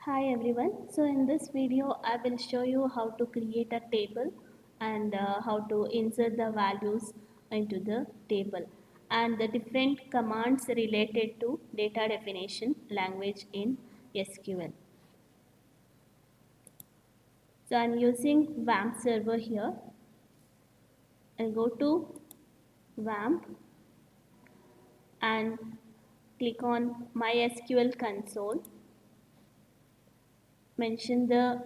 Hi everyone. So in this video I will show you how to create a table and how to insert the values into the table and the different commands related to data definition language in SQL. So I'm using WAMP server here. I'll go to WAMP and click on MySQL console. Mention the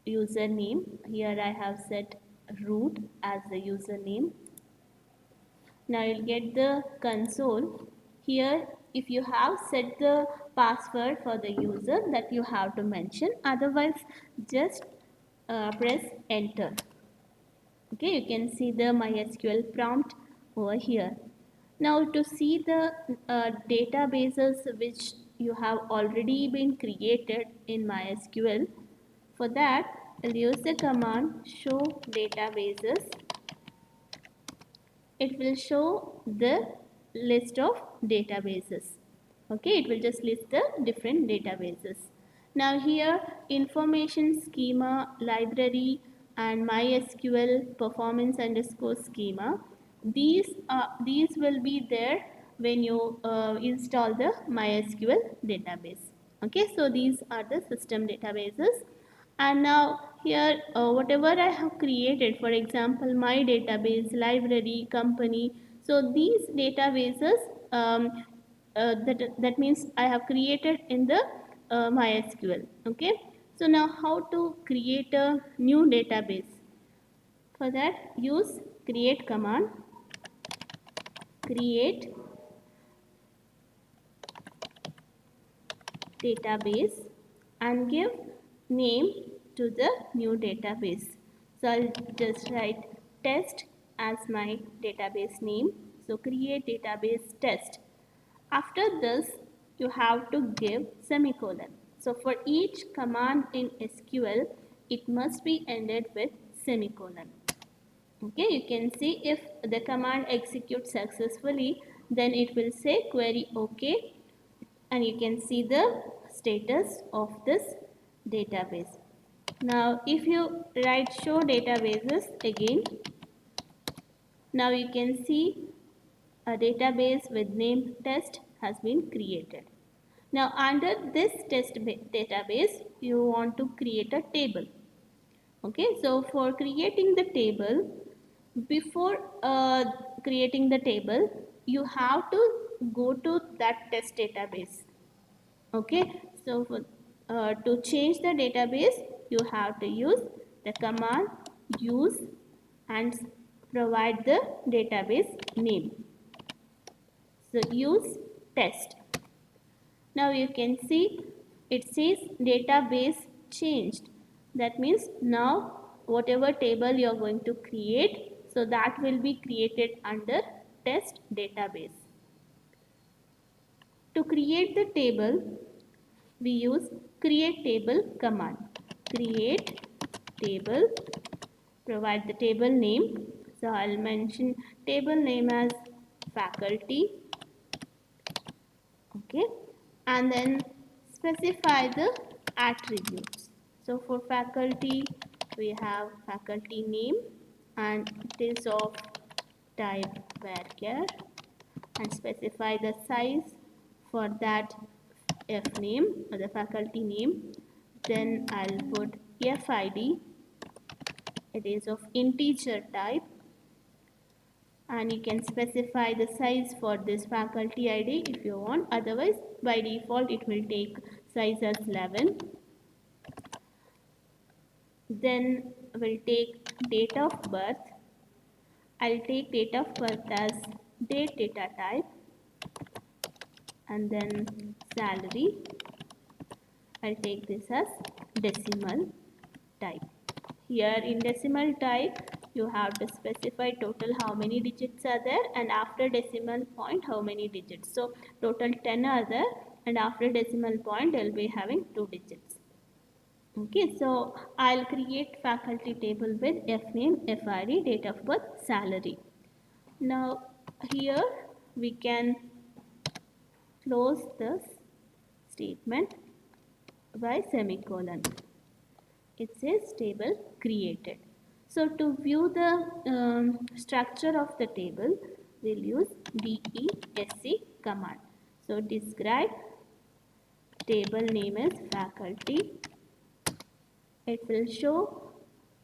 username. Here I have set root as the username. Now you'll get the console. Here if you have set the password for the user that you have to mention, otherwise just press enter. Okay, you can see the MySQL prompt over here. Now to see the databases which you have already been created in MySQL, for that I'll use the command show databases. It will show the list of databases. Okay, it will just list the different databases. Now here information schema library and MySQL performance underscore schema, these will be there when you install the MySQL database. Okay, so these are the system databases. And now here whatever I have created, for example my database, library, company, so these databases that means I have created in the MySQL. Okay, so now how to create a new database? For that use create command, create database and give name to the new database. So I'll just write test as my database name. So create database test. After this you have to give semicolon. So for each command in SQL it must be ended with semicolon. Okay, you can see if the command executes successfully, then it will say query OK, and you can see the status of this database. Now if you write show databases again, now you can see a database with name test has been created. Now under this test database you want to create a table. Okay, so for creating the table, before creating the table you have to go to that test database. Okay, so for, to change the database you have to use the command use and provide the database name. So use test. Now you can see it says database changed. That means now whatever table you are going to create, so that will be created under test database. To create the table we use create table command. Create table, provide the table name. So I'll mention table name as faculty. Okay, and then specify the attributes. So for faculty we have faculty name and it is of type varchar, and specify the size for that f name or the faculty name. Then I'll put FID, it is of integer type, and you can specify the size for this faculty ID if you want, otherwise by default it will take size as 11. Then we'll take date of birth. I'll take date of birth as date data type, and then salary I'll take this as decimal type. Here in decimal type you have to specify total how many digits are there, and after decimal point how many digits. So total 10 are there, and after decimal point they will be having 2 digits. Okay, so I'll create faculty table with F name, FID, date of birth, salary. Now here we can close this statement. by semicolon. It says table created. So to view the structure of the table, we'll use DESC command. So describe table name is faculty. It will show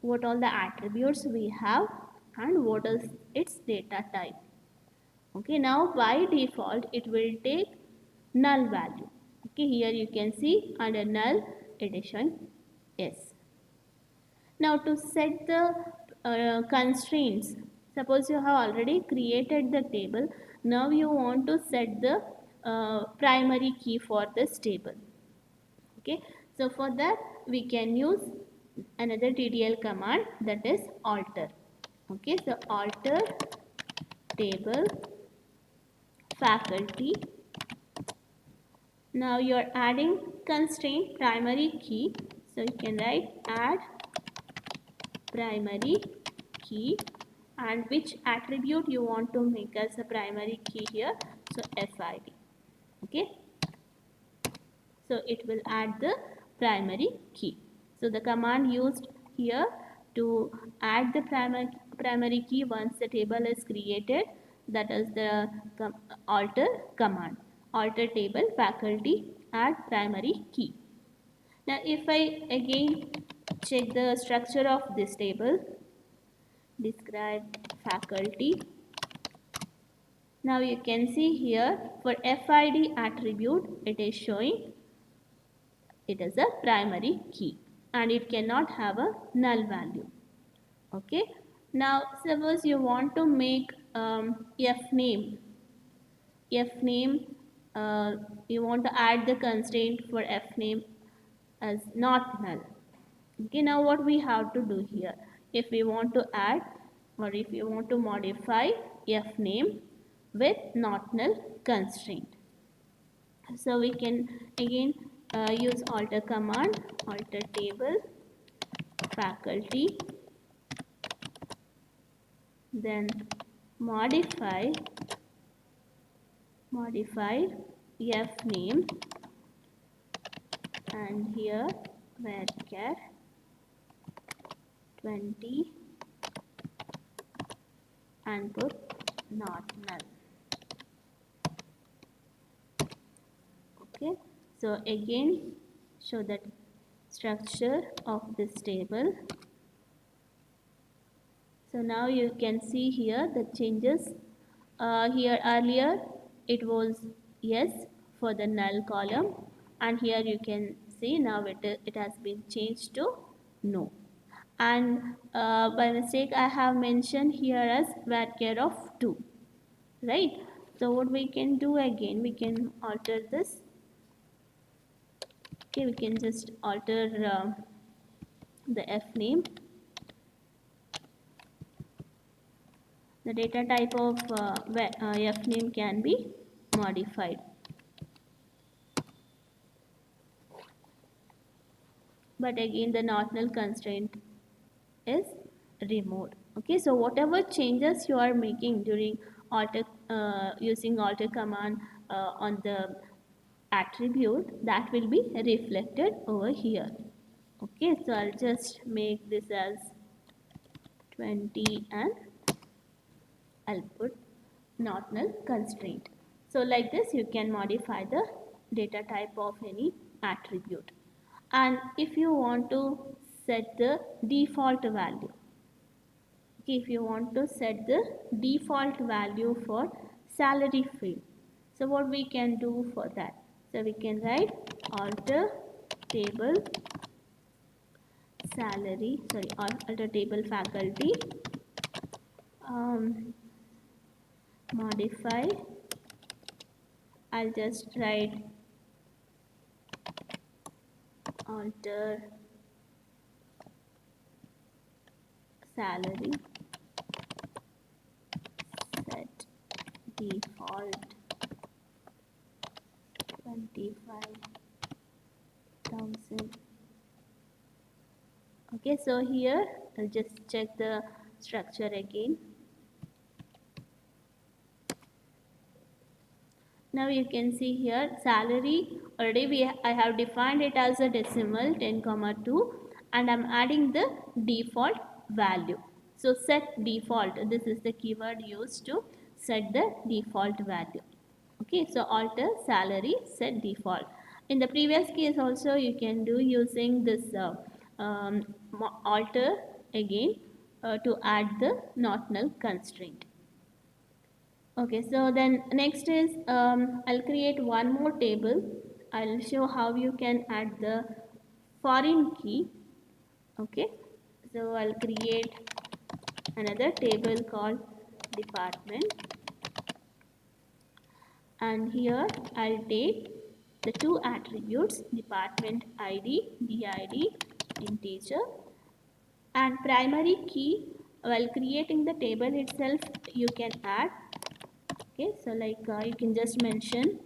what all the attributes we have and what is its data type. Okay, now by default it will take null value. Okay, here you can see under null addition yes. Now to set the constraints, suppose you have already created the table, now you want to set the primary key for this table. Okay, so for that we can use another TTL command, that is alter. Okay, so alter table faculty. Now you are adding constraint primary key, so you can write add primary key and which attribute you want to make as a primary key here, so FID. Okay, so it will add the primary key. So the command used here to add the primary key once the table is created, that is the alter command. Alter table faculty add primary key. Now if I again check the structure of this table, describe faculty. Now you can see here for FID attribute it is showing it is a primary key and it cannot have a null value. Okay, now suppose you want to make fname you want to add the constraint for fname as not null. Okay, now what we have to do here, if we want to add or if you want to modify fname with not null constraint, so we can again use alter command, alter table faculty, then modify fname and here varchar 20 and put not null. Okay, so again show that structure of this table. So now you can see here the changes. Here earlier it was yes for the null column and here you can see now it has been changed to no. And by mistake I have mentioned here as varchar of 2, right? So what we can do again, we can alter this. Okay, we can just alter the fname. The data type of fname can be modified. But again the not null constraint is removed. Okay, so whatever changes you are making during alter using alter command on the attribute, that will be reflected over here. Okay, so I'll just make this as 20 and I'll put not null constraint. So like this you can modify the data type of any attribute. And if you want to set the default value, okay, if you want to set the default value for salary field, so what we can do for that, so we can write alter table salary, sorry, alter table faculty, modify, I'll just write alter salary set default 25,000. Okay, so here I'll just check the structure again. Now you can see here salary already I have defined it as a decimal 10 comma 2, and I'm adding the default value. So set default, this is the keyword used to set the default value. Okay, so alter salary set default. In the previous case also you can do using this um, alter again to add the not null constraint. Okay, so then next is I'll create one more table. I'll show how you can add the foreign key. Okay, so I'll create another table called department, and here I'll take the two attributes department ID, DID, integer, and primary key. While creating the table itself you can add. Okay, so like you can just mention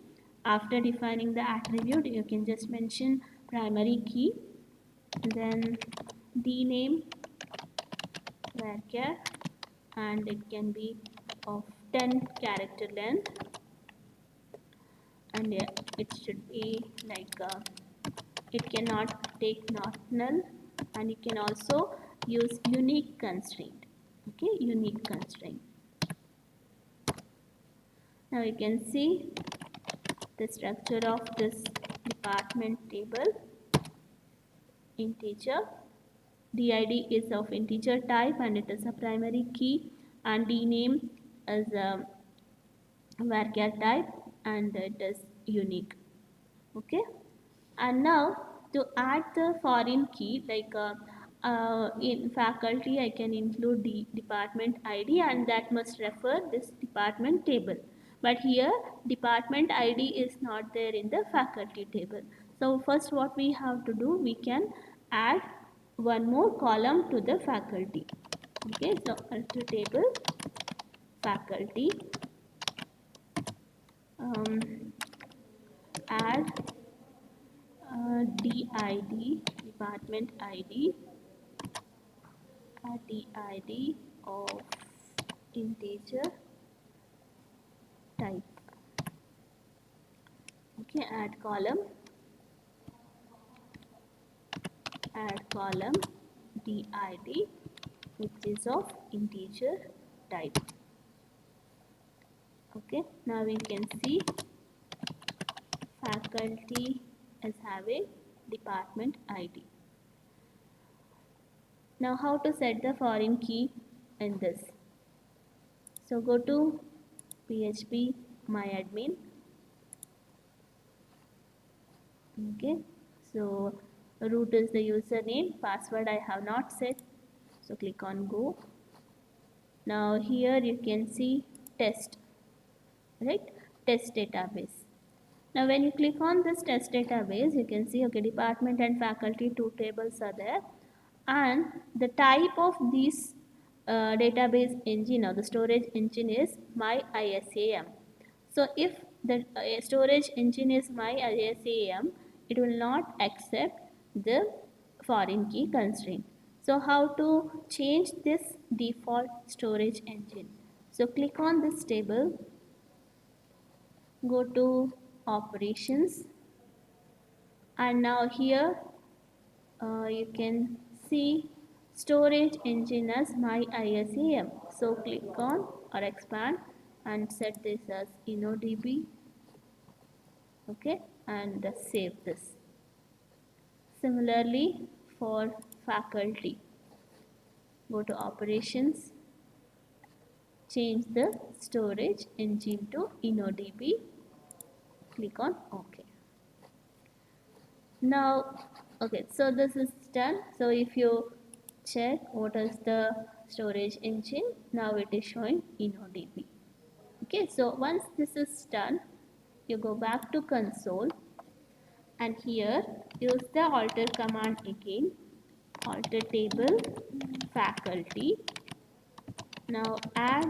after defining the attribute, you can just mention primary key, then dname varchar, and it can be of 10 character length, and yeah, it should be like it cannot take not null, and you can also use unique constraint. Okay, unique constraint. Now you can see the structure of this department table. Integer, did is of integer type and it is a primary key, and dname is a varchar type and it is unique. Okay, and now to add the foreign key, like in faculty I can include the department ID and that must refer this department table, but here department ID is not there in the faculty table. So first what we have to do, we can add one more column to the faculty. Okay, so alter table faculty, add DID, department ID, DID of integer type. Okay, add column DID which is of integer type. Okay, now we can see faculty is having department ID. Now how to set the foreign key in this? So go to PHP myadmin. Okay, so root is the username, password I have not set, so click on go. Now here you can see test, right, test database. Now when you click on this test database, you can see, okay, department and faculty two tables are there, and the type of this database engine or the storage engine is MyISAM. So if the storage engine is MyISAM, it will not accept the foreign key constraint. So how to change this default storage engine? So click on this table, go to operations, and now here you can see storage engine as MyISAM. So click on or expand and set this as InnoDB. Okay, and save this. Similarly for faculty, go to operations, change the storage engine to InnoDB, click on OK. Now, okay, so this is done. So if you check what is the storage engine, now it is showing InnoDB. Okay, so once this is done, you go back to console, and here use the alter command again, alter table faculty. Now add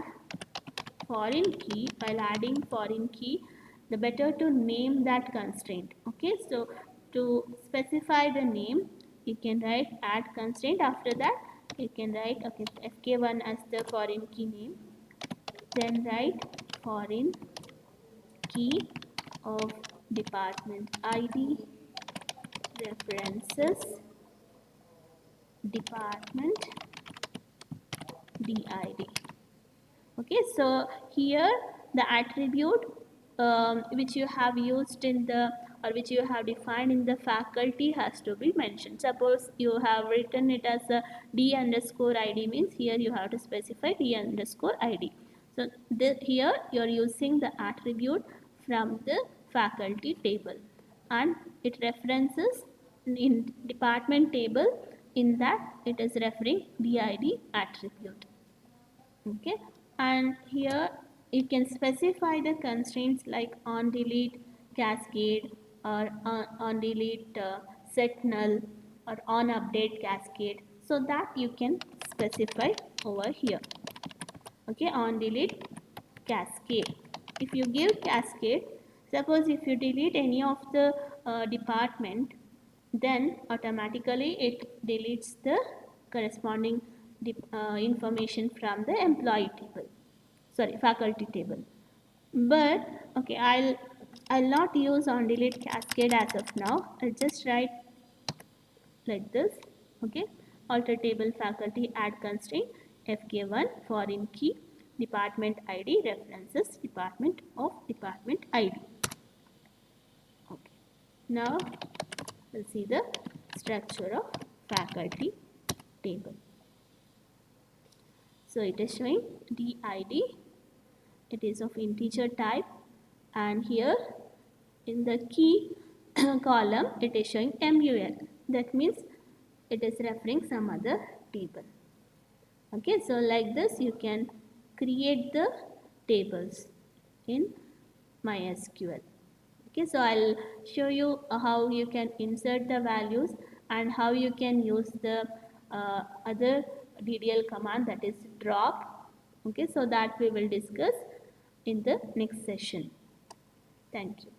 foreign key. While adding foreign key, the better to name that constraint. Okay, so to specify the name, you can write add constraint. After that you can write, okay, fk1 as the foreign key name, then write foreign key of department ID, references, department DID. Okay, so here the attribute which you have used in the, or which you have defined in the faculty has to be mentioned. Suppose you have written it as a D underscore ID, means here you have to specify D underscore ID. So here you are using the attribute from the faculty table, and it references in department table, in that it is referring DID attribute. Okay, and here you can specify the constraints like on delete cascade, or on delete set null, or on update cascade, so that you can specify over here. Okay, on delete cascade, if you give cascade, suppose if you delete any of the department, then automatically it deletes the corresponding information from the employee table, sorry, faculty table. But okay, I'll not use on delete cascade as of now. I'll just write like this. Okay, alter table faculty add constraint fk1 foreign key department id references department of department id. Okay, now we'll see the structure of faculty table. So it is showing DID, it is of integer type, and here in the key column it is showing MUL, that means it is referring some other table. Okay, so like this you can create the tables in MySQL. Okay, so I'll show you how you can insert the values and how you can use the other DDL command, that is drop. Okay, so that we will discuss in the next session. Thank you.